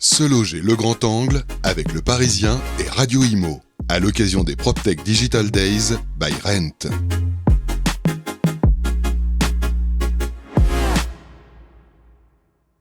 Se loger le grand angle avec Le Parisien et Radio Imo, à l'occasion des PropTech Digital Days by Rent.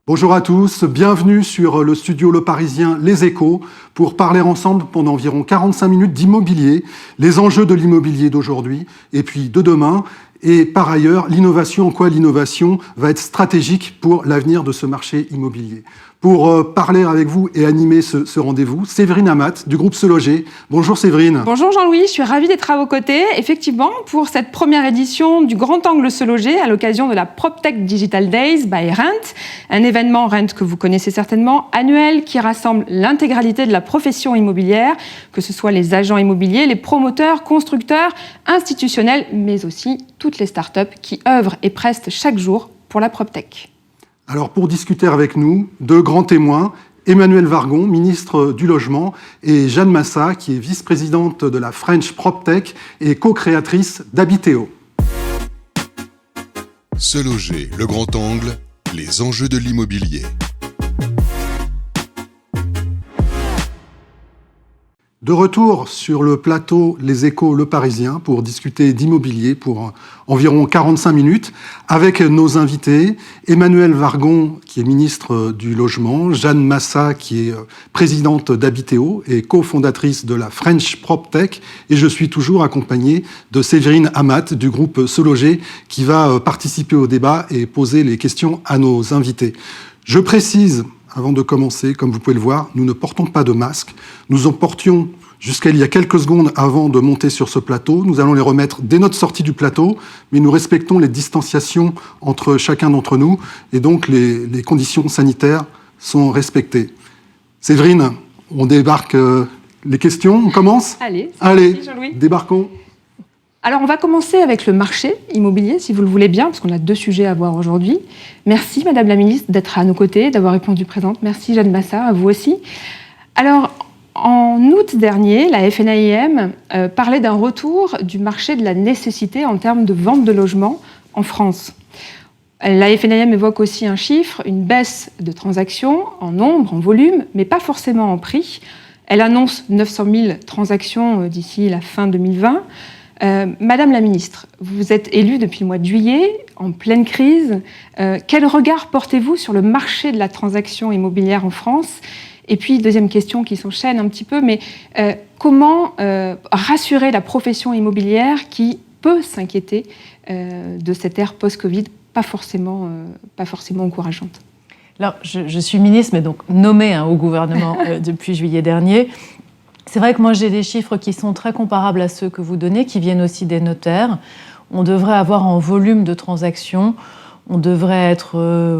Bonjour à tous, bienvenue sur le studio Le Parisien Les Échos pour parler ensemble pendant environ 45 minutes d'immobilier, les enjeux de l'immobilier d'aujourd'hui et puis de demain. Et par ailleurs, l'innovation, en quoi l'innovation va être stratégique pour l'avenir de ce marché immobilier. Pour parler avec vous et animer ce rendez-vous, Séverine Amat du groupe Se Loger. Bonjour Séverine. Bonjour Jean-Louis, je suis ravie d'être à vos côtés. Effectivement, pour cette première édition du Grand Angle Se Loger, à l'occasion de la PropTech Digital Days by Rent, un événement Rent que vous connaissez certainement, annuel, qui rassemble l'intégralité de la profession immobilière, que ce soit les agents immobiliers, les promoteurs, constructeurs, institutionnels, mais aussi toutes les startups qui œuvrent et prestent chaque jour pour la PropTech. Alors pour discuter avec nous, deux grands témoins, Emmanuelle Wargon, ministre du Logement, et Jeanne Massat, qui est vice-présidente de la French PropTech et co-créatrice d'Habiteo. Se loger le grand angle, les enjeux de l'immobilier. De retour sur le plateau Les Échos Le Parisien pour discuter d'immobilier pour environ 45 minutes avec nos invités, Emmanuelle Wargon qui est ministre du Logement, Jeanne Massat qui est présidente d'Habiteo et cofondatrice de la French PropTech, et je suis toujours accompagné de Séverine Amat du groupe Se Loger qui va participer au débat et poser les questions à nos invités. Je précise, avant de commencer, comme vous pouvez le voir, nous ne portons pas de masque. Nous en portions jusqu'à il y a quelques secondes avant de monter sur ce plateau. Nous allons les remettre dès notre sortie du plateau, mais nous respectons les distanciations entre chacun d'entre nous et donc les conditions sanitaires sont respectées. Séverine, on débarque les questions, on commence ? Allez, Jean-Louis. Débarquons. Alors, on va commencer avec le marché immobilier, si vous le voulez bien, parce qu'on a deux sujets à voir aujourd'hui. Merci, Madame la Ministre, d'être à nos côtés, d'avoir répondu présente. Merci, Jeanne Massat, à vous aussi. Alors, en août dernier, la FNAIM parlait d'un retour du marché de la nécessité en termes de vente de logements en France. La FNAIM évoque aussi un chiffre, une baisse de transactions en nombre, en volume, mais pas forcément en prix. Elle annonce 900 000 transactions d'ici la fin 2020. Madame la Ministre, vous êtes élue depuis le mois de juillet, en pleine crise. Quel regard portez-vous sur le marché de la transaction immobilière en France ? Et puis, deuxième question qui s'enchaîne un petit peu, mais comment rassurer la profession immobilière qui peut s'inquiéter de cette ère post-Covid pas forcément encourageante ? Alors, je suis ministre, mais donc nommée au gouvernement depuis juillet dernier. C'est vrai que moi, j'ai des chiffres qui sont très comparables à ceux que vous donnez, qui viennent aussi des notaires. On devrait avoir en volume de transactions, on devrait être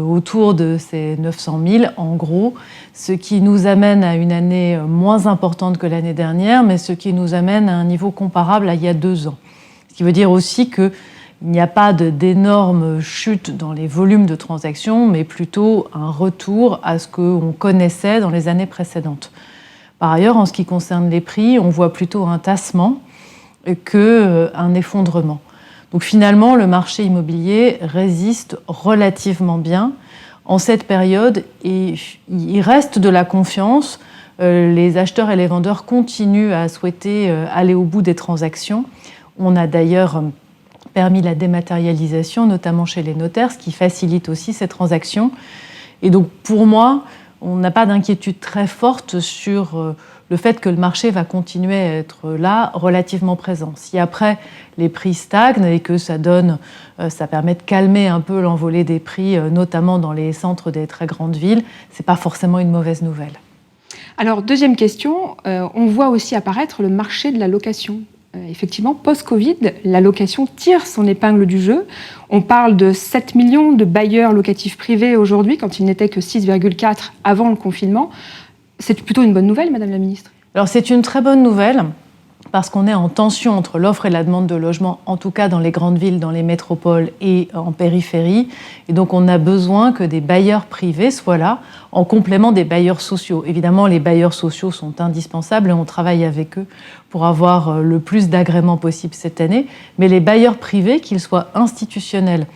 autour de ces 900 000, en gros, ce qui nous amène à une année moins importante que l'année dernière, mais ce qui nous amène à un niveau comparable à il y a 2 ans. Ce qui veut dire aussi qu'il n'y a pas d'énormes chutes dans les volumes de transactions, mais plutôt un retour à ce qu'on connaissait dans les années précédentes. Par ailleurs, en ce qui concerne les prix, on voit plutôt un tassement qu'un effondrement. Donc finalement, le marché immobilier résiste relativement bien en cette période et il reste de la confiance. Les acheteurs et les vendeurs continuent à souhaiter aller au bout des transactions. On a d'ailleurs permis la dématérialisation, notamment chez les notaires, ce qui facilite aussi ces transactions. Et donc pour moi, on n'a pas d'inquiétude très forte sur le fait que le marché va continuer à être là, relativement présent. Si après les prix stagnent et que ça permet de calmer un peu l'envolée des prix, notamment dans les centres des très grandes villes, c'est pas forcément une mauvaise nouvelle. Alors, deuxième question, on voit aussi apparaître le marché de la location. Effectivement, post-Covid, la location tire son épingle du jeu. On parle de 7 millions de bailleurs locatifs privés aujourd'hui, quand il n'était que 6,4 avant le confinement. C'est plutôt une bonne nouvelle, Madame la Ministre ? Alors, c'est une très bonne nouvelle, parce qu'on est en tension entre l'offre et la demande de logement, en tout cas dans les grandes villes, dans les métropoles et en périphérie. Et donc, on a besoin que des bailleurs privés soient là, en complément des bailleurs sociaux. Évidemment, les bailleurs sociaux sont indispensables et on travaille avec eux pour avoir le plus d'agréments possible cette année. Mais les bailleurs privés, qu'ils soient institutionnels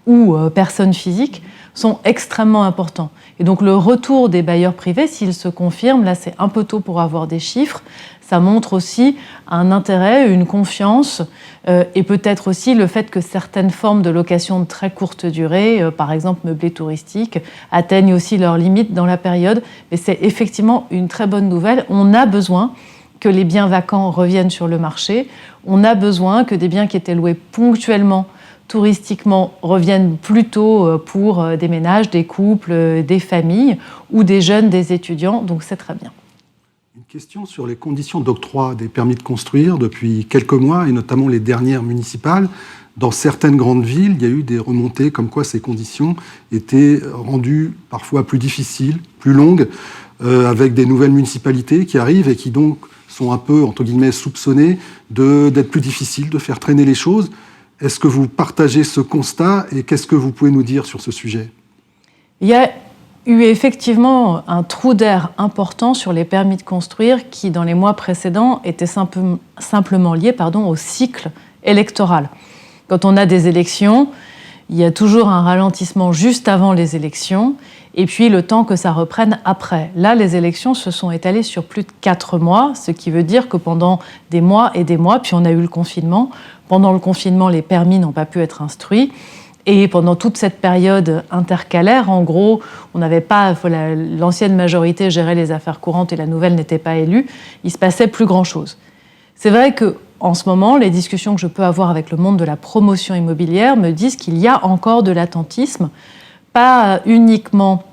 ou personnes physiques sont extrêmement importants. Et donc le retour des bailleurs privés, s'il se confirme, là c'est un peu tôt pour avoir des chiffres, ça montre aussi un intérêt, une confiance et peut-être aussi le fait que certaines formes de location de très courte durée, par exemple meublé touristique, atteignent aussi leurs limites dans la période. Mais c'est effectivement une très bonne nouvelle. On a besoin que les biens vacants reviennent sur le marché. On a besoin que des biens qui étaient loués ponctuellement, touristiquement, reviennent plutôt pour des ménages, des couples, des familles ou des jeunes, des étudiants. Donc c'est très bien. Une question sur les conditions d'octroi des permis de construire depuis quelques mois, et notamment les dernières municipales. Dans certaines grandes villes, il y a eu des remontées comme quoi ces conditions étaient rendues parfois plus difficiles, plus longues, avec des nouvelles municipalités qui arrivent et qui donc sont un peu, entre guillemets, soupçonnées d'être plus difficiles, de faire traîner les choses. Est-ce que vous partagez ce constat et qu'est-ce que vous pouvez nous dire sur ce sujet ? Il y a eu effectivement un trou d'air important sur les permis de construire qui, dans les mois précédents, était simplement lié au cycle électoral. Quand on a des élections, il y a toujours un ralentissement juste avant les élections et puis le temps que ça reprenne après. Là, les élections se sont étalées sur plus de 4 mois, ce qui veut dire que pendant des mois et des mois, puis on a eu le confinement. Pendant le confinement, les permis n'ont pas pu être instruits. Et pendant toute cette période intercalaire, en gros, on n'avait pas, l'ancienne majorité gérait les affaires courantes et la nouvelle n'était pas élue, il se passait plus grand-chose. C'est vrai qu'en ce moment, les discussions que je peux avoir avec le monde de la promotion immobilière me disent qu'il y a encore de l'attentisme, pas uniquement,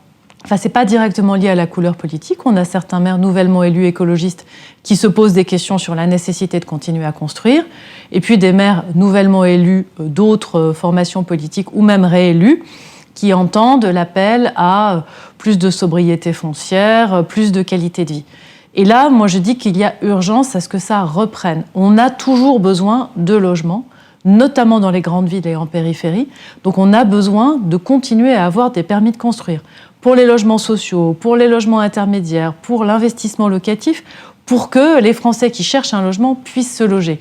c'est pas directement lié à la couleur politique. On a certains maires nouvellement élus écologistes qui se posent des questions sur la nécessité de continuer à construire, et puis des maires nouvellement élus d'autres formations politiques ou même réélus qui entendent l'appel à plus de sobriété foncière, plus de qualité de vie. Et là, moi je dis qu'il y a urgence à ce que ça reprenne. On a toujours besoin de logements, notamment dans les grandes villes et en périphérie. Donc on a besoin de continuer à avoir des permis de construire pour les logements sociaux, pour les logements intermédiaires, pour l'investissement locatif, pour que les Français qui cherchent un logement puissent se loger.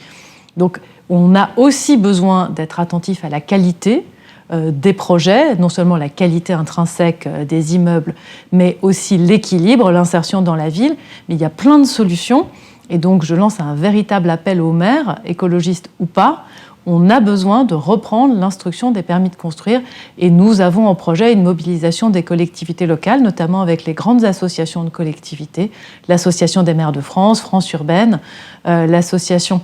Donc on a aussi besoin d'être attentif à la qualité des projets, non seulement la qualité intrinsèque des immeubles, mais aussi l'équilibre, l'insertion dans la ville. Mais il y a plein de solutions. Et donc je lance un véritable appel aux maires, écologistes ou pas. On a besoin de reprendre l'instruction des permis de construire et nous avons en projet une mobilisation des collectivités locales, notamment avec les grandes associations de collectivités, l'Association des maires de France, France Urbaine, l'Association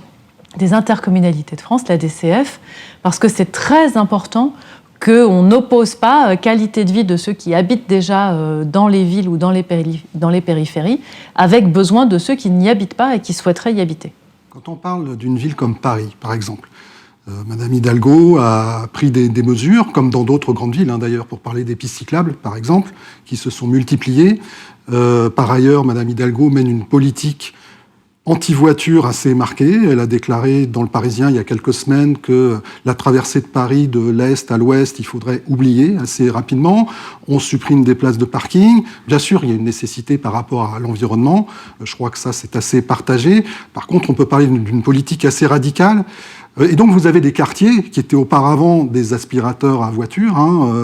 des intercommunalités de France, la DCF, parce que c'est très important qu'on n'oppose pas qualité de vie de ceux qui habitent déjà dans les villes ou dans les périphéries avec besoin de ceux qui n'y habitent pas et qui souhaiteraient y habiter. Quand on parle d'une ville comme Paris, par exemple, Madame Hidalgo a pris des mesures, comme dans d'autres grandes villes, d'ailleurs, pour parler des pistes cyclables, par exemple, qui se sont multipliées. Par ailleurs, Madame Hidalgo mène une politique anti-voiture assez marquée. Elle a déclaré dans Le Parisien il y a quelques semaines que la traversée de Paris de l'Est à l'Ouest, il faudrait oublier assez rapidement. On supprime des places de parking. Bien sûr, il y a une nécessité par rapport à l'environnement. Je crois que ça, c'est assez partagé. Par contre, on peut parler d'une politique assez radicale. Et donc, vous avez des quartiers qui étaient auparavant des aspirateurs à voitures,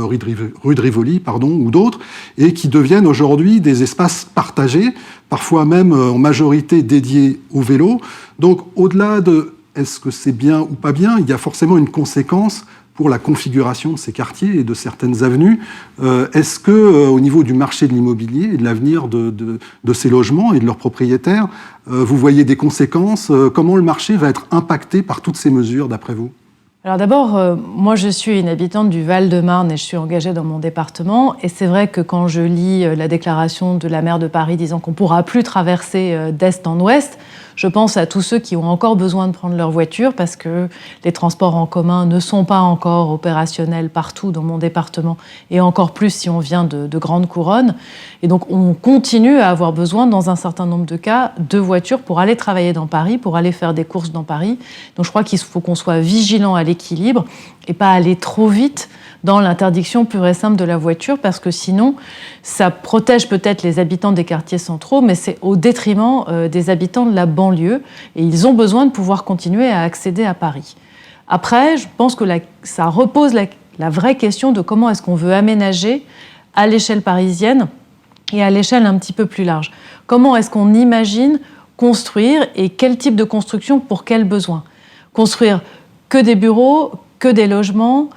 rue de Rivoli, ou d'autres, et qui deviennent aujourd'hui des espaces partagés, parfois même en majorité dédiés au vélo. Donc, au-delà de est-ce que c'est bien ou pas bien, il y a forcément une conséquence pour la configuration de ces quartiers et de certaines avenues. Est-ce que, au niveau du marché de l'immobilier et de l'avenir de ces logements et de leurs propriétaires, vous voyez des conséquences ? Comment le marché va être impacté par toutes ces mesures, d'après vous ? Alors d'abord, moi je suis une habitante du Val-de-Marne et je suis engagée dans mon département. Et c'est vrai que quand je lis la déclaration de la maire de Paris disant qu'on ne pourra plus traverser d'est en ouest, je pense à tous ceux qui ont encore besoin de prendre leur voiture parce que les transports en commun ne sont pas encore opérationnels partout dans mon département et encore plus si on vient de grandes couronnes. Et donc on continue à avoir besoin dans un certain nombre de cas de voitures pour aller travailler dans Paris, pour aller faire des courses dans Paris. Donc je crois qu'il faut qu'on soit vigilant à l'équilibre et pas aller trop vite dans l'interdiction pure et simple de la voiture, parce que sinon, ça protège peut-être les habitants des quartiers centraux, mais c'est au détriment des habitants de la banlieue, et ils ont besoin de pouvoir continuer à accéder à Paris. Après, je pense que ça repose la vraie question de comment est-ce qu'on veut aménager à l'échelle parisienne et à l'échelle un petit peu plus large. Comment est-ce qu'on imagine construire et quel type de construction pour quels besoins? Construire que des bureaux, que des logements?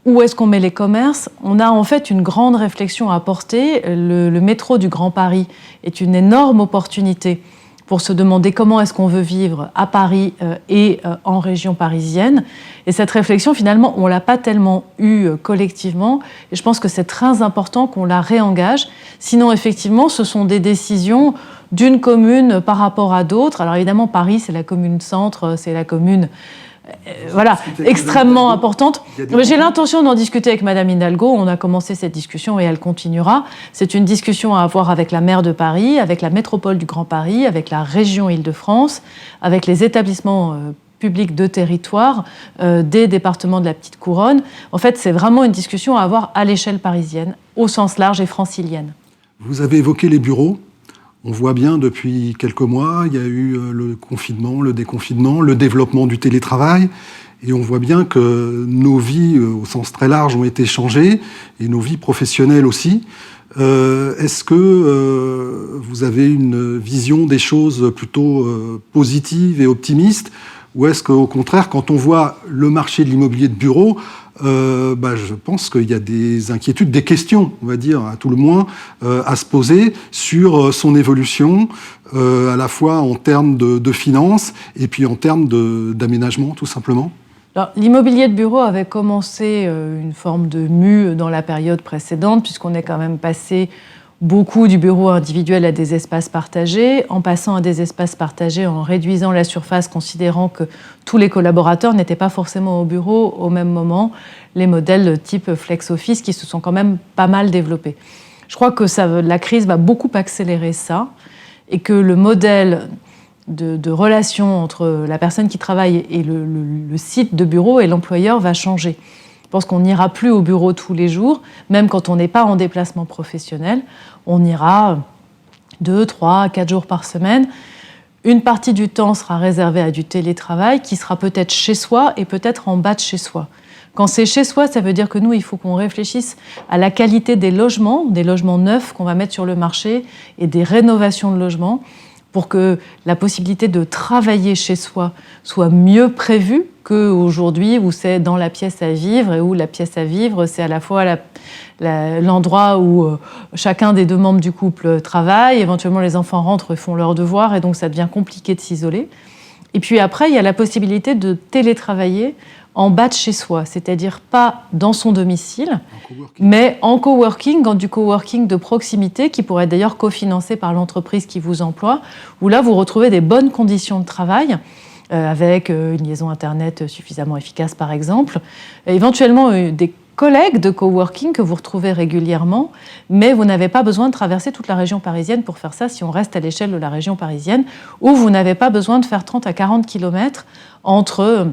Où est-ce qu'on met les commerces? On a en fait une grande réflexion à porter. Le métro du Grand Paris est une énorme opportunité pour se demander comment est-ce qu'on veut vivre à Paris et en région parisienne. Et cette réflexion, finalement, on ne l'a pas tellement eue collectivement. Et je pense que c'est très important qu'on la réengage. Sinon, effectivement, ce sont des décisions d'une commune par rapport à d'autres. Alors évidemment, Paris, c'est la commune centre, c'est la commune... voilà, extrêmement importante. J'ai l'intention d'en discuter avec Madame Hidalgo. On a commencé cette discussion et elle continuera. C'est une discussion à avoir avec la maire de Paris, avec la métropole du Grand Paris, avec la région Île-de-France, avec les établissements publics de territoire des départements de la Petite Couronne. En fait, c'est vraiment une discussion à avoir à l'échelle parisienne, au sens large et francilienne. Vous avez évoqué les bureaux. On voit bien depuis quelques mois, il y a eu le confinement, le déconfinement, le développement du télétravail. Et on voit bien que nos vies, au sens très large, ont été changées, et nos vies professionnelles aussi. Est-ce que vous avez une vision des choses plutôt positive et optimiste? Ou est-ce qu'au contraire, quand on voit le marché de l'immobilier de bureau, je pense qu'il y a des inquiétudes, des questions, on va dire, à tout le moins, à se poser sur son évolution, à la fois en termes de finances et puis en termes d'aménagement, tout simplement? Alors, l'immobilier de bureau avait commencé une forme de mue dans la période précédente, puisqu'on est quand même passé beaucoup du bureau individuel à des espaces partagés, en passant à des espaces partagés, en réduisant la surface, considérant que tous les collaborateurs n'étaient pas forcément au bureau au même moment, les modèles type flex office qui se sont quand même pas mal développés. Je crois que la crise va beaucoup accélérer ça, et que le modèle de relation entre la personne qui travaille et le site de bureau et l'employeur va changer. Je pense qu'on n'ira plus au bureau tous les jours, même quand on n'est pas en déplacement professionnel. On ira 2, 3, 4 jours par semaine. Une partie du temps sera réservée à du télétravail qui sera peut-être chez soi et peut-être en bas de chez soi. Quand c'est chez soi, ça veut dire que nous, il faut qu'on réfléchisse à la qualité des logements neufs qu'on va mettre sur le marché et des rénovations de logements pour que la possibilité de travailler chez soi soit mieux prévue qu'aujourd'hui où c'est dans la pièce à vivre et où la pièce à vivre, c'est à la fois l'endroit où chacun des deux membres du couple travaille, éventuellement les enfants rentrent et font leurs devoirs et donc ça devient compliqué de s'isoler. Et puis après, il y a la possibilité de télétravailler en bas de chez soi, c'est-à-dire pas dans son domicile, mais en coworking, dans du coworking de proximité, qui pourrait être d'ailleurs cofinancé par l'entreprise qui vous emploie, où là, vous retrouvez des bonnes conditions de travail, avec une liaison Internet suffisamment efficace, par exemple, éventuellement des collègues de coworking que vous retrouvez régulièrement, mais vous n'avez pas besoin de traverser toute la région parisienne pour faire ça si on reste à l'échelle de la région parisienne, ou vous n'avez pas besoin de faire 30 à 40 km entre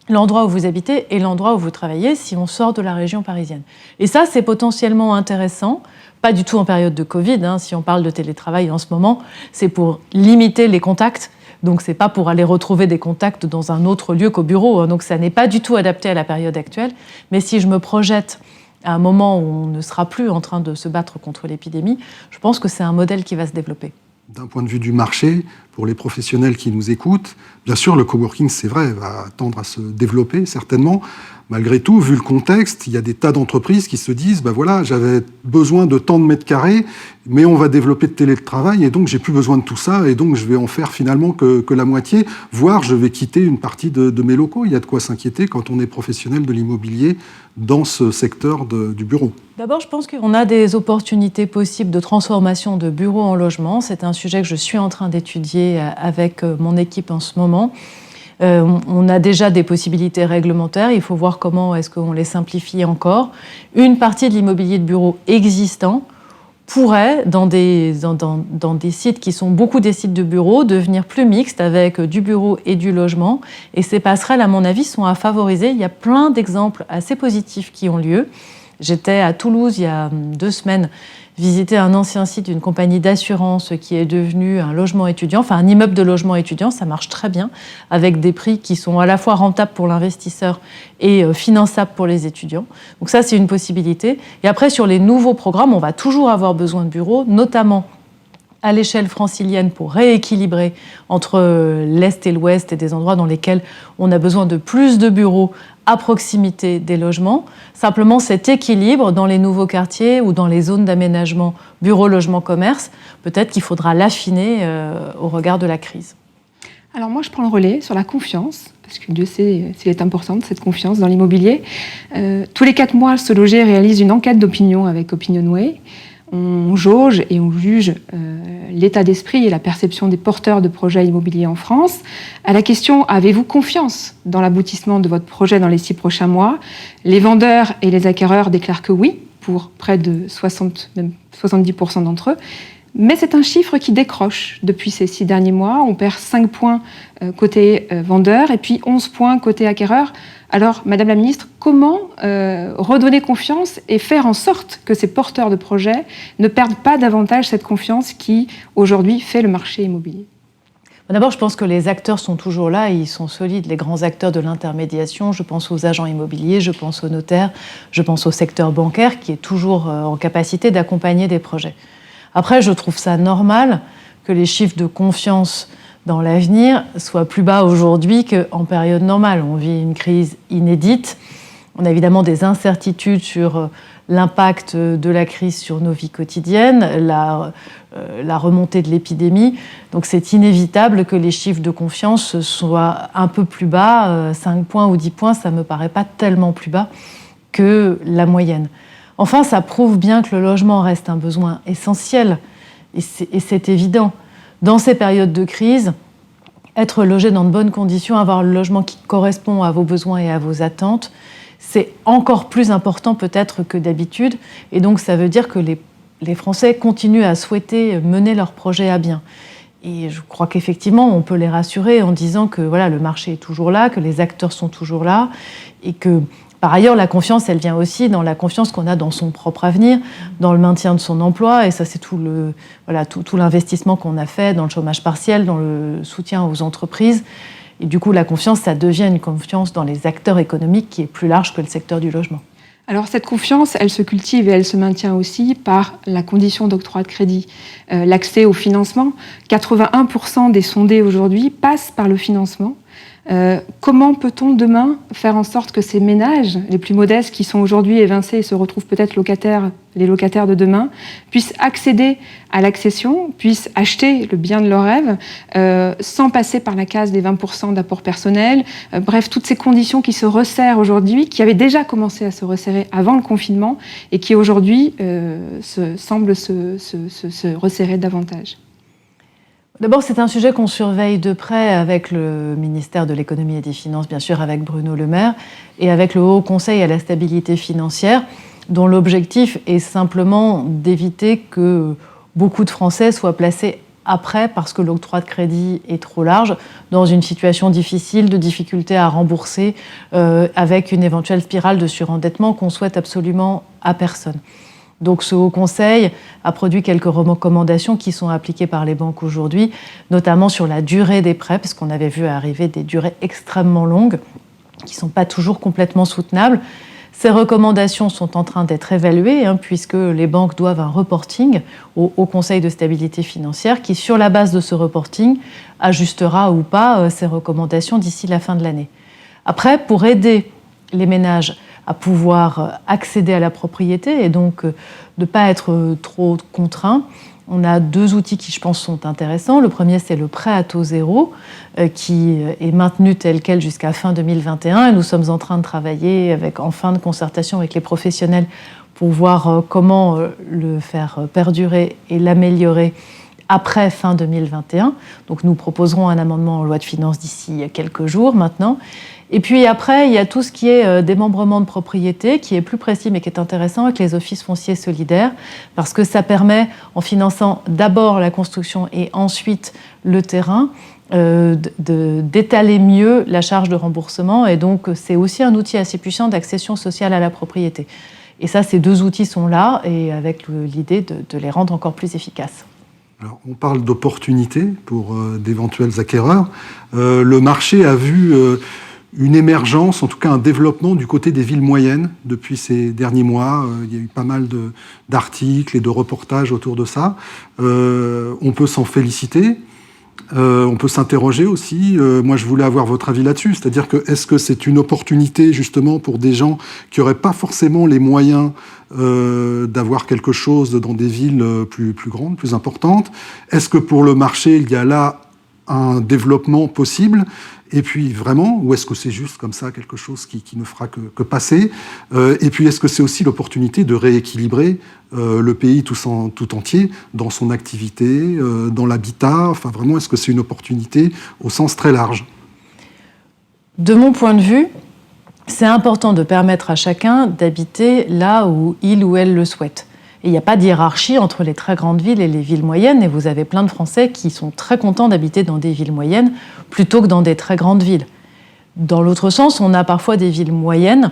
l'endroit où vous habitez et l'endroit où vous travaillez si on sort de la région parisienne. Et ça, c'est potentiellement intéressant, pas du tout en période de Covid, si on parle de télétravail en ce moment, c'est pour limiter les contacts, donc c'est pas pour aller retrouver des contacts dans un autre lieu qu'au bureau, donc ça n'est pas du tout adapté à la période actuelle, mais si je me projette à un moment où on ne sera plus en train de se battre contre l'épidémie, je pense que c'est un modèle qui va se développer. D'un point de vue du marché, pour les professionnels qui nous écoutent, bien sûr, le coworking, c'est vrai, va tendre à se développer, certainement. Malgré tout, vu le contexte, il y a des tas d'entreprises qui se disent voilà, j'avais besoin de tant de mètres carrés, mais on va développer le télétravail, et donc j'ai plus besoin de tout ça, et donc je vais en faire finalement que la moitié, voire je vais quitter une partie de mes locaux. Il y a de quoi s'inquiéter quand on est professionnel de l'immobilier dans ce secteur du bureau. D'abord, je pense qu'on a des opportunités possibles de transformation de bureaux en logements. C'est un sujet que je suis en train d'étudier avec mon équipe en ce moment. On a déjà des possibilités réglementaires, il faut voir comment est-ce qu'on les simplifie encore. Une partie de l'immobilier de bureau existant pourrait, dans des sites qui sont beaucoup des sites de bureaux, devenir plus mixte avec du bureau et du logement. Et ces passerelles, à mon avis, sont à favoriser. Il y a plein d'exemples assez positifs qui ont lieu. J'étais à Toulouse il y a 2 semaines visiter un ancien site d'une compagnie d'assurance qui est devenu un logement étudiant, enfin un immeuble de logement étudiant, ça marche très bien, avec des prix qui sont à la fois rentables pour l'investisseur et finançables pour les étudiants. Donc ça, c'est une possibilité. Et après, sur les nouveaux programmes, on va toujours avoir besoin de bureaux, notamment à l'échelle francilienne pour rééquilibrer entre l'Est et l'Ouest et des endroits dans lesquels on a besoin de plus de bureaux à proximité des logements. Simplement, cet équilibre dans les nouveaux quartiers ou dans les zones d'aménagement bureaux, logements, commerce, peut-être qu'il faudra l'affiner au regard de la crise. Alors moi, je prends le relais sur la confiance, parce que Dieu sait s'il est important cette confiance dans l'immobilier. Tous les 4 mois, Se Loger réalise une enquête d'opinion avec Opinionway. On jauge et on juge l'état d'esprit et la perception des porteurs de projets immobiliers en France. À la question « Avez-vous confiance dans l'aboutissement de votre projet dans les 6 prochains mois ?», les vendeurs et les acquéreurs déclarent que oui, pour près de 60, même 70% d'entre eux. Mais c'est un chiffre qui décroche depuis ces 6 derniers mois. On perd 5 points côté vendeur et puis 11 points côté acquéreur. Alors, Madame la Ministre, comment redonner confiance et faire en sorte que ces porteurs de projets ne perdent pas davantage cette confiance qui, aujourd'hui, fait le marché immobilier ? D'abord, je pense que les acteurs sont toujours là et ils sont solides. Les grands acteurs de l'intermédiation, je pense aux agents immobiliers, je pense aux notaires, je pense au secteur bancaire qui est toujours en capacité d'accompagner des projets. Après, je trouve ça normal que les chiffres de confiance dans l'avenir soient plus bas aujourd'hui qu'en période normale. On vit une crise inédite. On a évidemment des incertitudes sur l'impact de la crise sur nos vies quotidiennes, la remontée de l'épidémie. Donc c'est inévitable que les chiffres de confiance soient un peu plus bas. 5 points ou 10 points, ça ne me paraît pas tellement plus bas que la moyenne. Enfin, ça prouve bien que le logement reste un besoin essentiel. Et c'est évident. Dans ces périodes de crise, être logé dans de bonnes conditions, avoir le logement qui correspond à vos besoins et à vos attentes, c'est encore plus important peut-être que d'habitude. Et donc, ça veut dire que les Français continuent à souhaiter mener leurs projets à bien. Et je crois qu'effectivement, on peut les rassurer en disant que voilà, le marché est toujours là, que les acteurs sont toujours là, et que par ailleurs, la confiance, elle vient aussi dans la confiance qu'on a dans son propre avenir, dans le maintien de son emploi. Et ça, c'est tout l'investissement qu'on a fait dans le chômage partiel, dans le soutien aux entreprises. Et du coup, la confiance, ça devient une confiance dans les acteurs économiques qui est plus large que le secteur du logement. Alors cette confiance, elle se cultive et elle se maintient aussi par la condition d'octroi de crédit, l'accès au financement. 81% des sondés aujourd'hui passent par le financement. Comment peut-on demain faire en sorte que ces ménages, les plus modestes qui sont aujourd'hui évincés et se retrouvent peut-être les locataires de demain, puissent accéder à l'accession, puissent acheter le bien de leur rêve sans passer par la case des 20% d'apport personnel. Bref, toutes ces conditions qui se resserrent aujourd'hui, qui avaient déjà commencé à se resserrer avant le confinement et qui aujourd'hui semblent se resserrer davantage. D'abord, c'est un sujet qu'on surveille de près avec le ministère de l'Économie et des Finances, bien sûr, avec Bruno Le Maire, et avec le Haut Conseil à la stabilité financière, dont l'objectif est simplement d'éviter que beaucoup de Français soient placés après, parce que l'octroi de crédit est trop large, dans une situation difficile, de difficulté à rembourser, avec une éventuelle spirale de surendettement qu'on souhaite absolument à personne. Donc ce Haut Conseil a produit quelques recommandations qui sont appliquées par les banques aujourd'hui, notamment sur la durée des prêts, parce qu'on avait vu arriver des durées extrêmement longues, qui ne sont pas toujours complètement soutenables. Ces recommandations sont en train d'être évaluées, puisque les banques doivent un reporting au Haut Conseil de stabilité financière, qui, sur la base de ce reporting, ajustera ou pas ces recommandations d'ici la fin de l'année. Après, pour aider les ménages à pouvoir accéder à la propriété et donc de ne pas être trop contraints, on a 2 outils qui, je pense, sont intéressants. Le premier, c'est le prêt à taux zéro, qui est maintenu tel quel jusqu'à fin 2021. Et nous sommes en train de travailler en fin de concertation avec les professionnels pour voir comment le faire perdurer et l'améliorer après fin 2021. Donc nous proposerons un amendement en loi de finances d'ici quelques jours maintenant. Et puis après, il y a tout ce qui est démembrement de propriété, qui est plus précis mais qui est intéressant avec les offices fonciers solidaires, parce que ça permet, en finançant d'abord la construction et ensuite le terrain, d'étaler mieux la charge de remboursement. Et donc c'est aussi un outil assez puissant d'accession sociale à la propriété. Et ça, ces deux outils sont là, et avec l'idée de les rendre encore plus efficaces. Alors, on parle d'opportunités pour d'éventuels acquéreurs. Le marché a vu une émergence, en tout cas un développement du côté des villes moyennes depuis ces derniers mois. Il y a eu pas mal d'articles et de reportages autour de ça. On peut s'en féliciter. On peut s'interroger aussi. Moi, je voulais avoir votre avis là-dessus. C'est-à-dire que est-ce que c'est une opportunité justement pour des gens qui n'auraient pas forcément les moyens d'avoir quelque chose dans des villes plus grandes, plus importantes? Est-ce que pour le marché, il y a là un développement possible? Et puis vraiment, ou est-ce que c'est juste comme ça quelque chose qui ne fera que passer? Et puis est-ce que c'est aussi l'opportunité de rééquilibrer le pays tout entier dans son activité, dans l'habitat? Enfin vraiment, est-ce que c'est une opportunité au sens très large? De mon point de vue, c'est important de permettre à chacun d'habiter là où il ou elle le souhaite. Et il n'y a pas de hiérarchie entre les très grandes villes et les villes moyennes, et vous avez plein de Français qui sont très contents d'habiter dans des villes moyennes plutôt que dans des très grandes villes. Dans l'autre sens, on a parfois des villes moyennes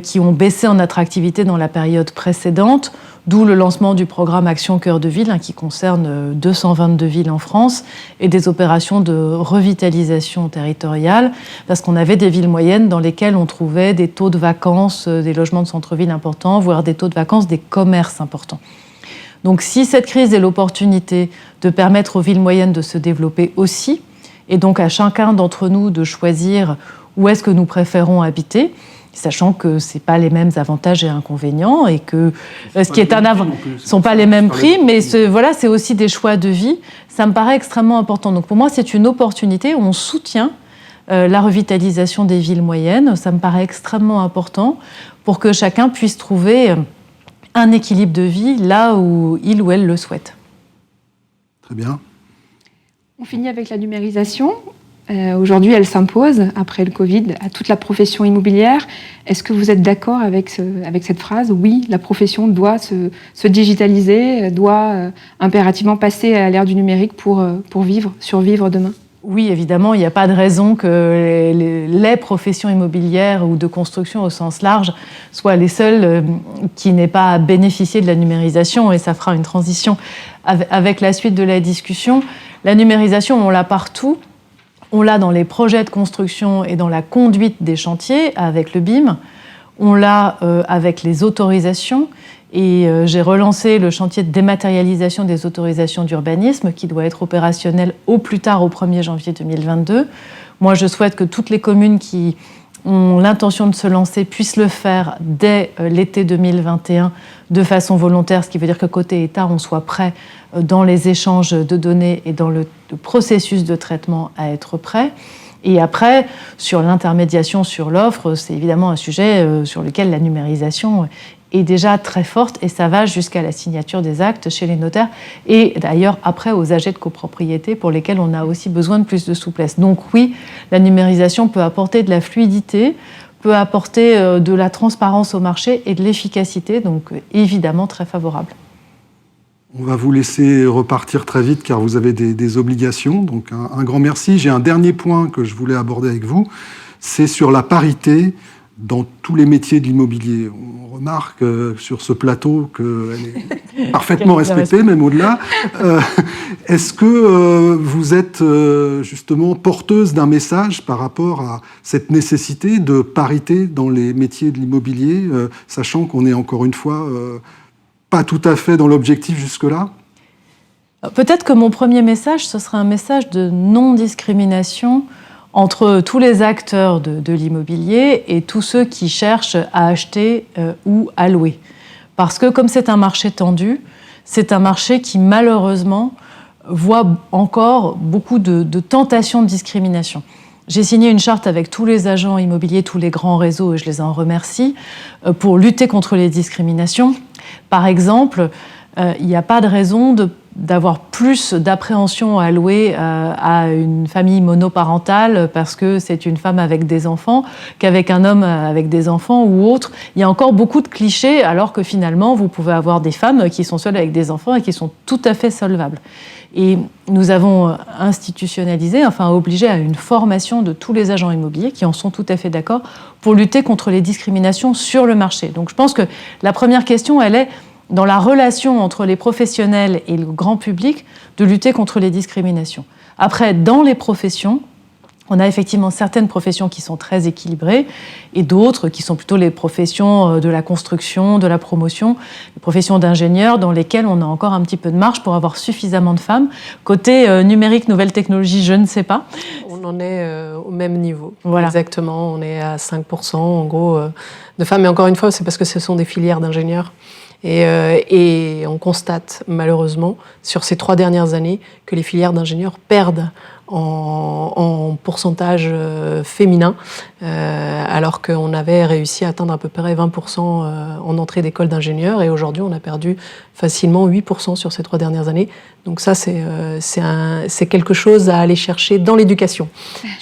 qui ont baissé en attractivité dans la période précédente, d'où le lancement du programme Action Cœur de Ville, qui concerne 222 villes en France, et des opérations de revitalisation territoriale, parce qu'on avait des villes moyennes dans lesquelles on trouvait des taux de vacances, des logements de centre-ville importants, voire des taux de vacances des commerces importants. Donc si cette crise est l'opportunité de permettre aux villes moyennes de se développer aussi, et donc à chacun d'entre nous de choisir où est-ce que nous préférons habiter, sachant que ce n'est pas les mêmes avantages et inconvénients, et que ce qui est un avantage ne sont pas les mêmes prix, mais voilà, c'est aussi des choix de vie. Ça me paraît extrêmement important. Donc pour moi, c'est une opportunité. On soutient la revitalisation des villes moyennes. Ça me paraît extrêmement important pour que chacun puisse trouver un équilibre de vie là où il ou elle le souhaite. Très bien. On finit avec la numérisation. Aujourd'hui, elle s'impose, après le Covid, à toute la profession immobilière. Est-ce que vous êtes d'accord avec cette phrase? Oui, la profession doit se digitaliser, doit impérativement passer à l'ère du numérique pour survivre demain. Oui, évidemment, il n'y a pas de raison que les professions immobilières ou de construction au sens large soient les seules qui n'aient pas à bénéficier de la numérisation, et ça fera une transition avec la suite de la discussion. La numérisation, on l'a partout. On l'a dans les projets de construction et dans la conduite des chantiers avec le BIM. On l'a avec les autorisations. Et j'ai relancé le chantier de dématérialisation des autorisations d'urbanisme qui doit être opérationnel au plus tard au 1er janvier 2022. Moi, je souhaite que toutes les communes qui ont l'intention de se lancer puissent le faire dès l'été 2021 de façon volontaire, ce qui veut dire que côté État, on soit prêt dans les échanges de données et dans le processus de traitement à être prêt. Et après, sur l'intermédiation sur l'offre, c'est évidemment un sujet sur lequel la numérisation est déjà très forte, et ça va jusqu'à la signature des actes chez les notaires, et d'ailleurs après aux AG de copropriété pour lesquels on a aussi besoin de plus de souplesse. Donc oui, la numérisation peut apporter de la fluidité, peut apporter de la transparence au marché et de l'efficacité, donc évidemment très favorable. On va vous laisser repartir très vite car vous avez des obligations, donc un grand merci. J'ai un dernier point que je voulais aborder avec vous, c'est sur la parité dans tous les métiers de l'immobilier. On remarque sur ce plateau qu'elle est parfaitement respectée, même au-delà. Est-ce que vous êtes justement porteuse d'un message par rapport à cette nécessité de parité dans les métiers de l'immobilier, sachant qu'on est encore une fois pas tout à fait dans l'objectif jusque-là? Peut-être que mon premier message, ce sera un message de non-discrimination entre tous les acteurs de l'immobilier et tous ceux qui cherchent à acheter ou à louer. Parce que comme c'est un marché tendu, c'est un marché qui malheureusement voit encore beaucoup de tentations de discrimination. J'ai signé une charte avec tous les agents immobiliers, tous les grands réseaux, et je les en remercie, pour lutter contre les discriminations. Par exemple, il n'y a pas de raison d'avoir plus d'appréhension allouée à une famille monoparentale parce que c'est une femme avec des enfants qu'avec un homme avec des enfants ou autre. Il y a encore beaucoup de clichés alors que finalement vous pouvez avoir des femmes qui sont seules avec des enfants et qui sont tout à fait solvables. Et nous avons institutionnalisé, enfin obligé à une formation de tous les agents immobiliers qui en sont tout à fait d'accord pour lutter contre les discriminations sur le marché. Donc je pense que la première question, elle est dans la relation entre les professionnels et le grand public, de lutter contre les discriminations. Après, dans les professions, on a effectivement certaines professions qui sont très équilibrées et d'autres qui sont plutôt les professions de la construction, de la promotion, les professions d'ingénieurs dans lesquelles on a encore un petit peu de marge pour avoir suffisamment de femmes. Côté numérique, nouvelles technologies, je ne sais pas. On en est au même niveau. Voilà. Exactement, on est à 5% en gros de femmes. Mais encore une fois, c'est parce que ce sont des filières d'ingénieurs. Et on constate malheureusement sur ces 3 dernières années que les filières d'ingénieurs perdent en pourcentage féminin, alors qu'on avait réussi à atteindre à peu près 20% en entrée d'école d'ingénieurs, et aujourd'hui on a perdu facilement 8% sur ces 3 dernières années. Donc ça, c'est quelque chose à aller chercher dans l'éducation.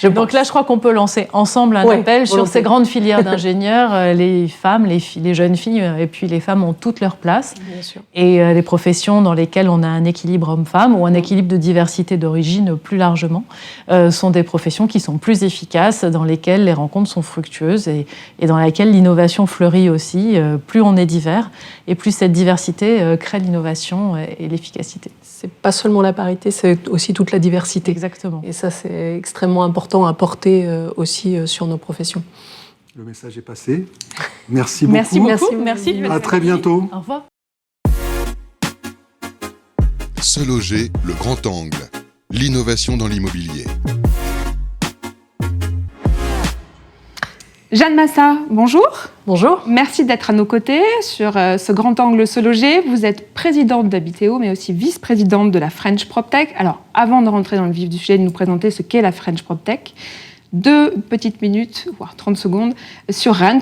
Donc là, je crois qu'on peut lancer ensemble un appel sur ces grandes filières d'ingénieurs. Les femmes, les jeunes filles et puis les femmes ont toute leur place. Bien sûr. Et les professions dans lesquelles on a un équilibre homme-femme ou un équilibre de diversité d'origine plus largement sont des professions qui sont plus efficaces, dans lesquelles les rencontres sont fructueuses et dans lesquelles l'innovation fleurit aussi. Plus on est divers et plus cette diversité crée l'innovation et l'efficacité. C'est pas seulement la parité, c'est aussi toute la diversité. Exactement. Et ça, c'est extrêmement important à porter aussi sur nos professions. Le message est passé. Merci beaucoup. Merci beaucoup. Merci. À très bientôt. Au revoir. Se loger, le grand angle. L'innovation dans l'immobilier. Jeanne Massa, bonjour. Bonjour. Merci d'être à nos côtés sur ce grand angle Se loger. Vous êtes présidente d'Habitéo, mais aussi vice-présidente de la French PropTech. Alors, avant de rentrer dans le vif du sujet, de nous présenter ce qu'est la French PropTech, 2 petites minutes, voire 30 secondes, sur Rent.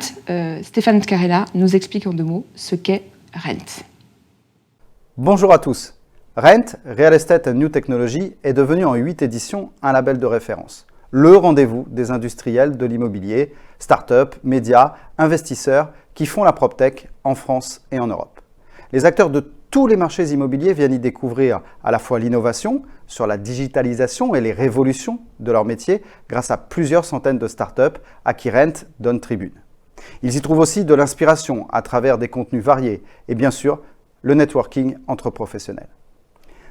Stéphane Scarella nous explique en 2 mots ce qu'est Rent. Bonjour à tous. Rent, Real Estate and New Technology, est devenu en 8 éditions un label de référence. Le rendez-vous des industriels de l'immobilier, start-up, médias, investisseurs qui font la PropTech en France et en Europe. Les acteurs de tous les marchés immobiliers viennent y découvrir à la fois l'innovation sur la digitalisation et les révolutions de leur métier grâce à plusieurs centaines de start-up à qui Rent donne tribune. Ils y trouvent aussi de l'inspiration à travers des contenus variés et bien sûr le networking entre professionnels.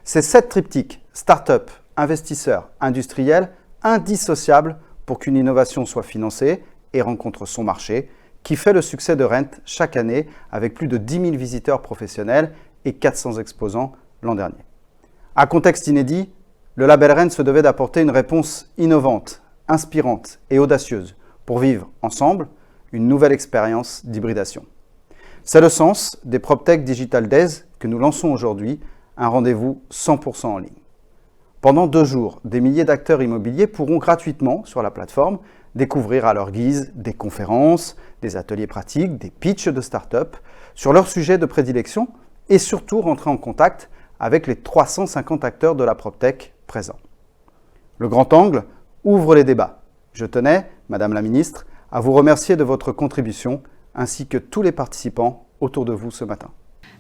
Ces 7 triptyques, start-up, investisseurs, industriels, indissociables pour qu'une innovation soit financée et rencontre son marché, qui fait le succès de Rent chaque année avec plus de 10 000 visiteurs professionnels et 400 exposants l'an dernier. À contexte inédit, le label Rent se devait d'apporter une réponse innovante, inspirante et audacieuse pour vivre ensemble une nouvelle expérience d'hybridation. C'est le sens des PropTech Digital Days que nous lançons aujourd'hui, un rendez-vous 100% en ligne. Pendant 2 jours, des milliers d'acteurs immobiliers pourront gratuitement, sur la plateforme, découvrir à leur guise des conférences, des ateliers pratiques, des pitchs de start-up sur leur sujet de prédilection et surtout rentrer en contact avec les 350 acteurs de la PropTech présents. Le grand angle ouvre les débats. Je tenais, Madame la Ministre, à vous remercier de votre contribution ainsi que tous les participants autour de vous ce matin.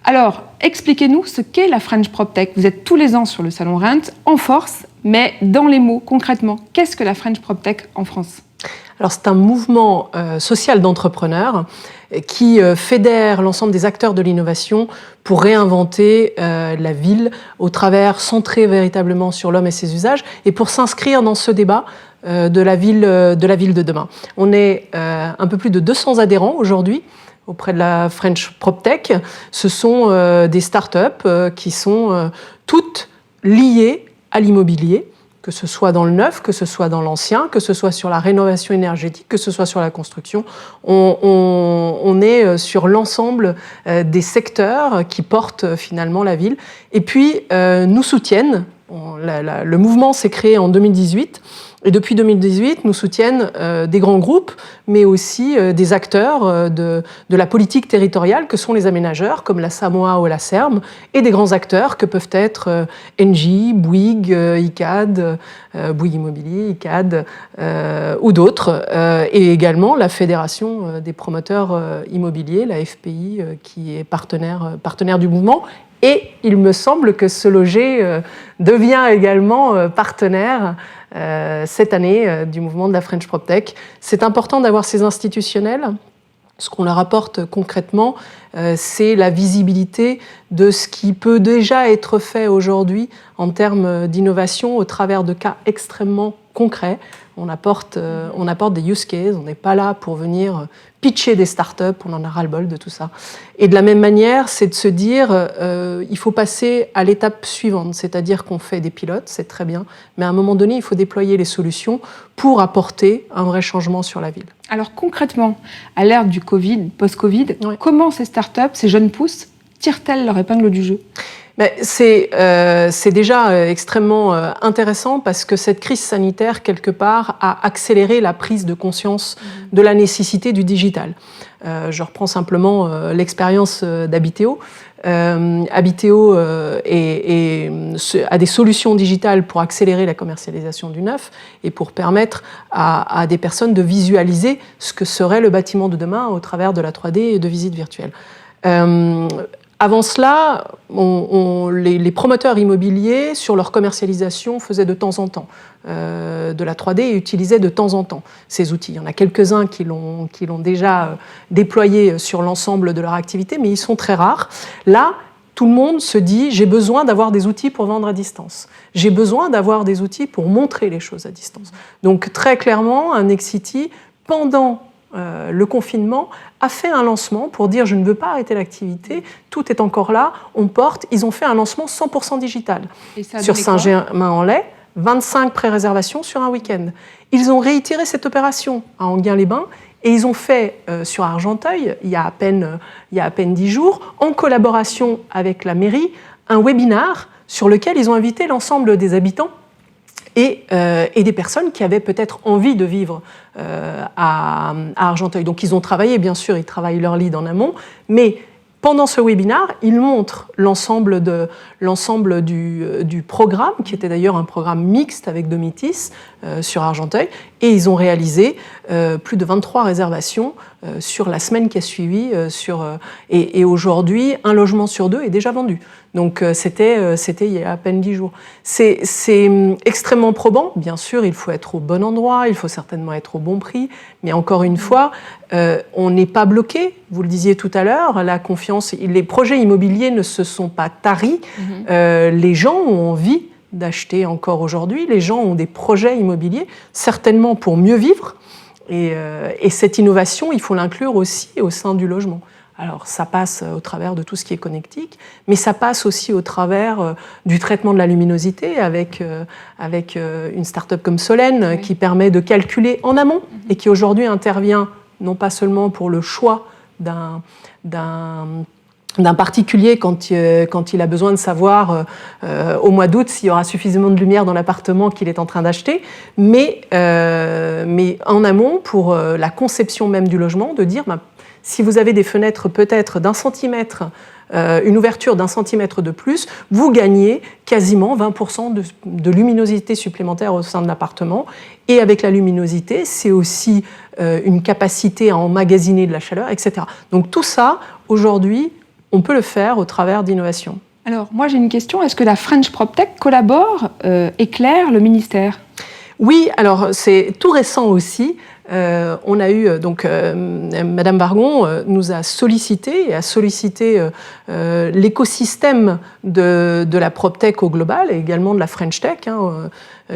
Alors, expliquez-nous ce qu'est la French PropTech. Vous êtes tous les ans sur le salon Rent, en force, mais dans les mots, concrètement, qu'est-ce que la French PropTech en France ? Alors c'est un mouvement social d'entrepreneurs qui fédère l'ensemble des acteurs de l'innovation pour réinventer la ville au travers, centré véritablement sur l'homme et ses usages, et pour s'inscrire dans ce débat de la ville de demain. On est un peu plus de 200 adhérents aujourd'hui auprès de la French PropTech. Ce sont des startups qui sont toutes liées à l'immobilier, que ce soit dans le neuf, que ce soit dans l'ancien, que ce soit sur la rénovation énergétique, que ce soit sur la construction. On est sur l'ensemble des secteurs qui portent finalement la ville. Et puis, nous soutiennent. Le mouvement s'est créé en 2018 Et depuis 2018, nous soutiennent des grands groupes, mais aussi des acteurs de la politique territoriale, que sont les aménageurs, comme la Samoa ou la SERM, et des grands acteurs que peuvent être Engie, Bouygues, ICAD, Bouygues Immobilier, ICAD, ou d'autres, et également la Fédération des promoteurs immobiliers, la FPI, qui est partenaire du mouvement. Et il me semble que Se Loger devient également partenaire cette année du mouvement de la French PropTech. C'est important d'avoir ces institutionnels. Ce qu'on leur apporte concrètement, c'est la visibilité de ce qui peut déjà être fait aujourd'hui en termes d'innovation au travers de cas extrêmement concrets. On apporte des use cases, on n'est pas là pour venir pitcher des startups, on en a ras-le-bol de tout ça. Et de la même manière, c'est de se dire, il faut passer à l'étape suivante, c'est-à-dire qu'on fait des pilotes, c'est très bien, mais à un moment donné, il faut déployer les solutions pour apporter un vrai changement sur la ville. Alors concrètement, à l'ère du Covid, post-Covid, Oui. comment ces startups, ces jeunes pousses, tirent-elles leur épingle du jeu ? C'est déjà extrêmement intéressant parce que cette crise sanitaire, quelque part, a accéléré la prise de conscience de la nécessité du digital. Je reprends simplement l'expérience d'Habiteo. Habiteo a des solutions digitales pour accélérer la commercialisation du neuf et pour permettre à des personnes de visualiser ce que serait le bâtiment de demain au travers de la 3D et de visites virtuelles. Avant cela, les promoteurs immobiliers, sur leur commercialisation, faisaient de temps en temps de la 3D et utilisaient de temps en temps ces outils. Il y en a quelques-uns qui l'ont déjà déployé sur l'ensemble de leur activité, mais ils sont très rares. Là, tout le monde se dit « j'ai besoin d'avoir des outils pour vendre à distance. J'ai besoin d'avoir des outils pour montrer les choses à distance. » Donc très clairement, un Nexity, pendant le confinement, a fait un lancement pour dire je ne veux pas arrêter l'activité, tout est encore là, on porte. Ils ont fait un lancement 100% digital. Sur Saint-Germain-en-Laye, 25 pré-réservations sur un week-end. Ils ont réitéré cette opération à Enghien-les-Bains et ils ont fait sur Argenteuil, il y a à peine 10 jours, en collaboration avec la mairie, un webinar sur lequel ils ont invité l'ensemble des habitants et des personnes qui avaient peut-être envie de vivre à Argenteuil. Donc ils ont travaillé, bien sûr, ils travaillent leur lead en amont, mais pendant ce webinaire, ils montrent l'ensemble du programme, qui était d'ailleurs un programme mixte avec Domitis sur Argenteuil, et ils ont réalisé plus de 23 réservations sur la semaine qui a suivi. Et aujourd'hui, un logement sur deux est déjà vendu. Donc c'était il y a à peine 10 jours. C'est extrêmement probant. Bien sûr, il faut être au bon endroit, il faut certainement être au bon prix, mais encore une fois, on n'est pas bloqué. Vous le disiez tout à l'heure, la confiance, les projets immobiliers ne se sont pas taris. Les gens ont envie d'acheter encore aujourd'hui. Les gens ont des projets immobiliers, certainement pour mieux vivre. Et cette innovation, il faut l'inclure aussi au sein du logement. Alors, ça passe au travers de tout ce qui est connectique, mais ça passe aussi au travers du traitement de la luminosité avec une start-up comme Solène, qui permet de calculer en amont et qui aujourd'hui intervient non pas seulement pour le choix d'un particulier quand il a besoin de savoir au mois d'août s'il y aura suffisamment de lumière dans l'appartement qu'il est en train d'acheter, mais en amont pour la conception même du logement, de dire si vous avez des fenêtres peut-être d'1 centimètre, une ouverture d'1 centimètre de plus, vous gagnez quasiment 20% de luminosité supplémentaire au sein de l'appartement. Et avec la luminosité, c'est aussi une capacité à emmagasiner de la chaleur, etc. Donc tout ça, aujourd'hui, on peut le faire au travers d'innovations. Alors, moi j'ai une question. Est-ce que la French PropTech collabore, éclaire le ministère ? Oui, alors c'est tout récent aussi. On a eu, Madame Vargon nous a sollicité l'écosystème de la PropTech au global et également de la French Tech,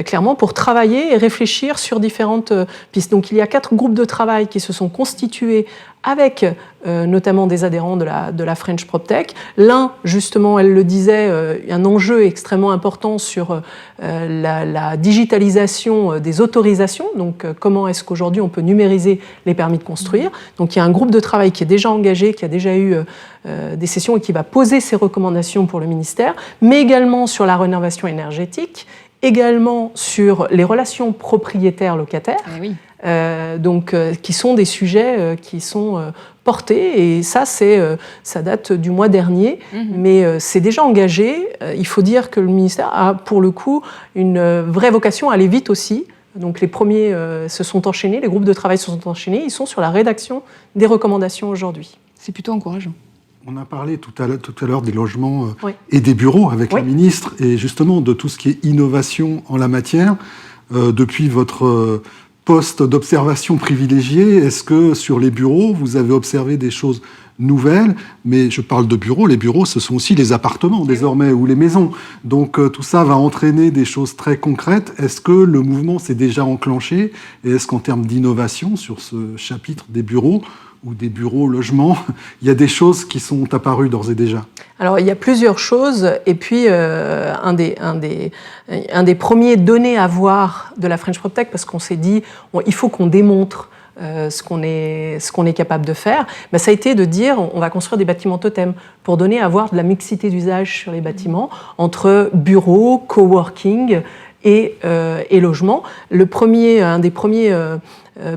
clairement, pour travailler et réfléchir sur différentes pistes. Donc il y a 4 groupes de travail qui se sont constitués avec notamment des adhérents de la French PropTech. L'un, justement, elle le disait, un enjeu extrêmement important sur la digitalisation des autorisations. Donc comment est-ce qu'aujourd'hui on peut numériser les permis de construire. Donc il y a un groupe de travail qui est déjà engagé, qui a déjà eu des sessions et qui va poser ses recommandations pour le ministère, mais également sur la rénovation énergétique également sur les relations propriétaires-locataires, qui sont des sujets qui sont portés, et ça date du mois dernier, mais c'est déjà engagé. Il faut dire que le ministère a pour le coup une vraie vocation à aller vite aussi. Donc les premiers se sont enchaînés, les groupes de travail se sont enchaînés, ils sont sur la rédaction des recommandations aujourd'hui. C'est plutôt encourageant. On a parlé tout à l'heure des logements et des bureaux avec la ministre, et justement de tout ce qui est innovation en la matière. Depuis votre poste d'observation privilégié, est-ce que sur les bureaux, vous avez observé des choses nouvelles? Mais je parle de bureaux, les bureaux, ce sont aussi les appartements désormais, ou les maisons. Donc tout ça va entraîner des choses très concrètes. Est-ce que le mouvement s'est déjà enclenché? Et est-ce qu'en termes d'innovation sur ce chapitre des bureaux, ou des bureaux logements, il y a des choses qui sont apparues d'ores et déjà? Alors, il y a plusieurs choses, et puis un des premiers données à voir de la French PropTech, parce qu'on s'est dit, il faut qu'on démontre ce qu'on est capable de faire, ça a été de dire, on va construire des bâtiments totems pour donner à voir de la mixité d'usage sur les bâtiments, entre bureaux, coworking et logements. Un des premiers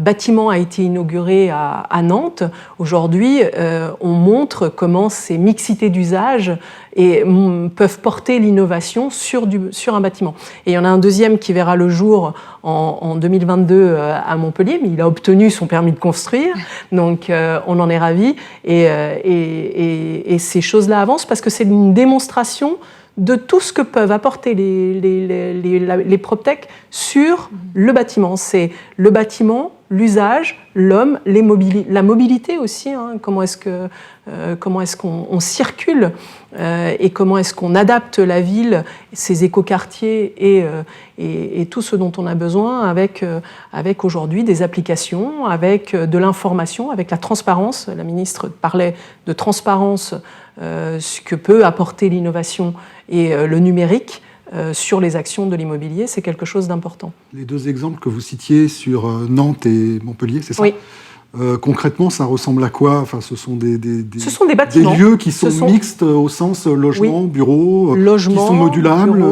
bâtiment a été inauguré à Nantes. Aujourd'hui, on montre comment ces mixités d'usage peuvent porter l'innovation sur un bâtiment. Et il y en a un deuxième qui verra le jour en 2022 à Montpellier, mais il a obtenu son permis de construire, donc on en est ravis. Et ces choses-là avancent parce que c'est une démonstration de tout ce que peuvent apporter les PropTech sur le bâtiment. C'est le bâtiment, l'usage, l'homme, la mobilité aussi. Comment est-ce qu'on circule et comment est-ce qu'on adapte la ville, ses écoquartiers et tout ce dont on a besoin avec aujourd'hui des applications, avec de l'information, avec la transparence. La ministre parlait de transparence, ce que peut apporter l'innovation et le numérique sur les actions de l'immobilier, c'est quelque chose d'important. Les deux exemples que vous citiez sur Nantes et Montpellier, c'est ça? Oui. Concrètement, ça ressemble à quoi? Enfin, ce sont des bâtiments. Des lieux qui sont mixtes au sens logement, bureau, qui sont modulables.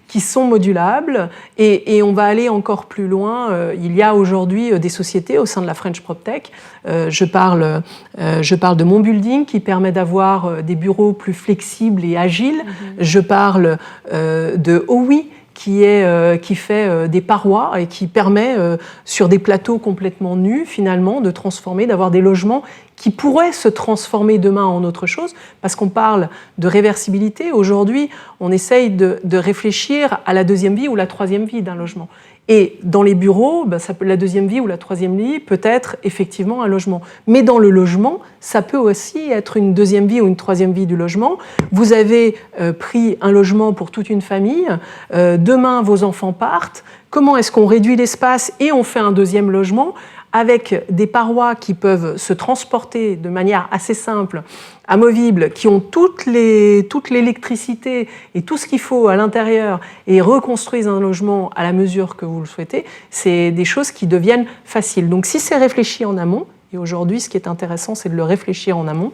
Qui sont modulables, et on va aller encore plus loin. Il y a aujourd'hui des sociétés au sein de la French PropTech. Je parle de Mon Building, qui permet d'avoir des bureaux plus flexibles et agiles. Je parle de OWI, qui fait des parois et qui permet, sur des plateaux complètement nus, finalement, de transformer, d'avoir des logements qui pourraient se transformer demain en autre chose, parce qu'on parle de réversibilité. Aujourd'hui, on essaye de réfléchir à la deuxième vie ou la troisième vie d'un logement. Et dans les bureaux, la deuxième vie ou la troisième vie peut être effectivement un logement. Mais dans le logement, ça peut aussi être une deuxième vie ou une troisième vie du logement. Vous avez pris un logement pour toute une famille. Demain, vos enfants partent. Comment est-ce qu'on réduit l'espace et on fait un deuxième logement avec des parois qui peuvent se transporter de manière assez simple, amovibles, qui ont toute l'électricité et tout ce qu'il faut à l'intérieur et reconstruisent un logement à la mesure que vous le souhaitez, c'est des choses qui deviennent faciles. Donc si c'est réfléchi en amont, et aujourd'hui ce qui est intéressant c'est de le réfléchir en amont,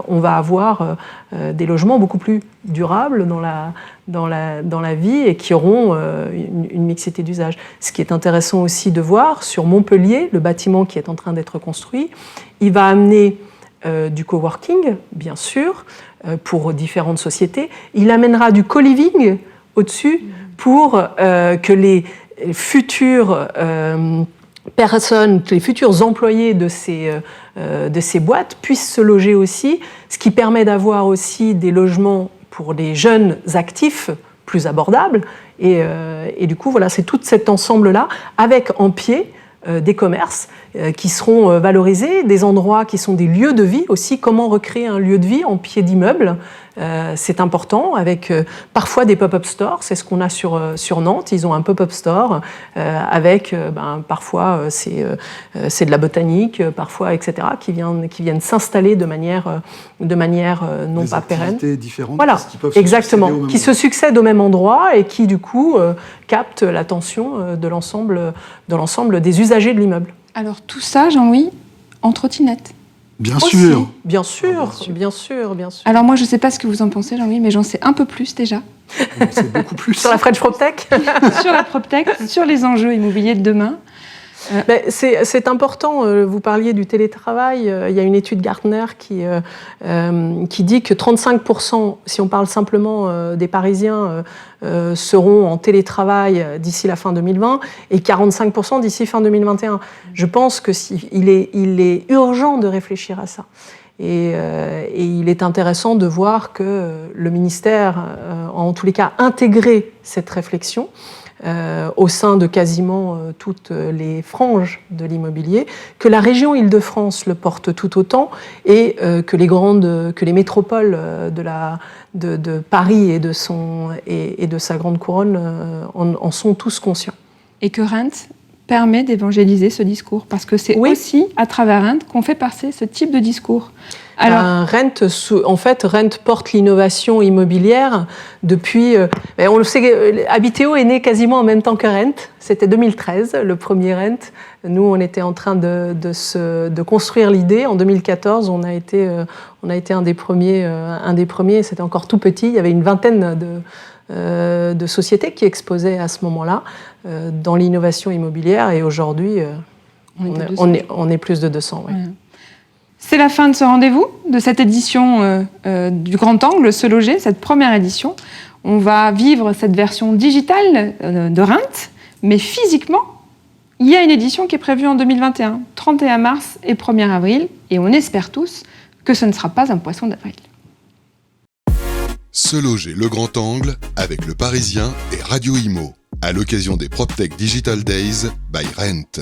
on va avoir des logements beaucoup plus durables dans la vie et qui auront une mixité d'usage. Ce qui est intéressant aussi de voir, sur Montpellier, le bâtiment qui est en train d'être construit, il va amener du coworking, bien sûr, pour différentes sociétés. Il amènera du co-living au-dessus pour que les futurs les futurs employés de ces boîtes puissent se loger aussi, ce qui permet d'avoir aussi des logements pour les jeunes actifs plus abordables. Et du coup, voilà, c'est tout cet ensemble-là, avec en pied des commerces qui seront valorisés, des endroits qui sont des lieux de vie aussi. Comment recréer un lieu de vie en pied d'immeuble, c'est important, avec parfois des pop-up stores. C'est ce qu'on a sur Nantes. Ils ont un pop-up store avec parfois c'est de la botanique, parfois etc. qui viennent s'installer de manière non pas pérenne. Différentes, voilà, exactement, qui se succèdent au même endroit et qui du coup captent l'attention de l'ensemble des usagers de l'immeuble. Alors tout ça, Jean-Louis, en trottinette. Bien Aussi, sûr. bien sûr. Alors moi, je ne sais pas ce que vous en pensez, Jean-Louis, mais j'en sais un peu plus déjà. C'est beaucoup plus. Sur la French PropTech. Sur la PropTech, sur les enjeux immobiliers de demain. C'est important, vous parliez du télétravail, il y a une étude Gartner qui dit que 35%, si on parle simplement des Parisiens, seront en télétravail d'ici la fin 2020 et 45% d'ici fin 2021. Je pense qu'il est urgent de réfléchir à ça. Et il est intéressant de voir que le ministère a en tous les cas intégré cette réflexion au sein de quasiment toutes les franges de l'immobilier, que la région Île-de-France le porte tout autant et que les métropoles de Paris et de sa grande couronne en sont tous conscients. Et que Rent permet d'évangéliser ce discours, parce que c'est aussi à travers Rent qu'on fait passer ce type de discours. Alors, Rent porte l'innovation immobilière depuis... on le sait, Habiteo est né quasiment en même temps que Rent. C'était 2013, le premier Rent. Nous, on était en train de construire l'idée. En 2014, on a été un des premiers. C'était encore tout petit. Il y avait une vingtaine de sociétés qui exposaient à ce moment-là dans l'innovation immobilière. Et aujourd'hui, on est plus de 200. Ouais. C'est la fin de ce rendez-vous, de cette édition du Grand Angle, Se Loger, cette première édition. On va vivre cette version digitale de Rent, mais physiquement, il y a une édition qui est prévue en 2021, 31 mars et 1er avril, et on espère tous que ce ne sera pas un poisson d'avril. Se Loger le Grand Angle avec Le Parisien et Radio Imo, à l'occasion des PropTech Digital Days by Rent.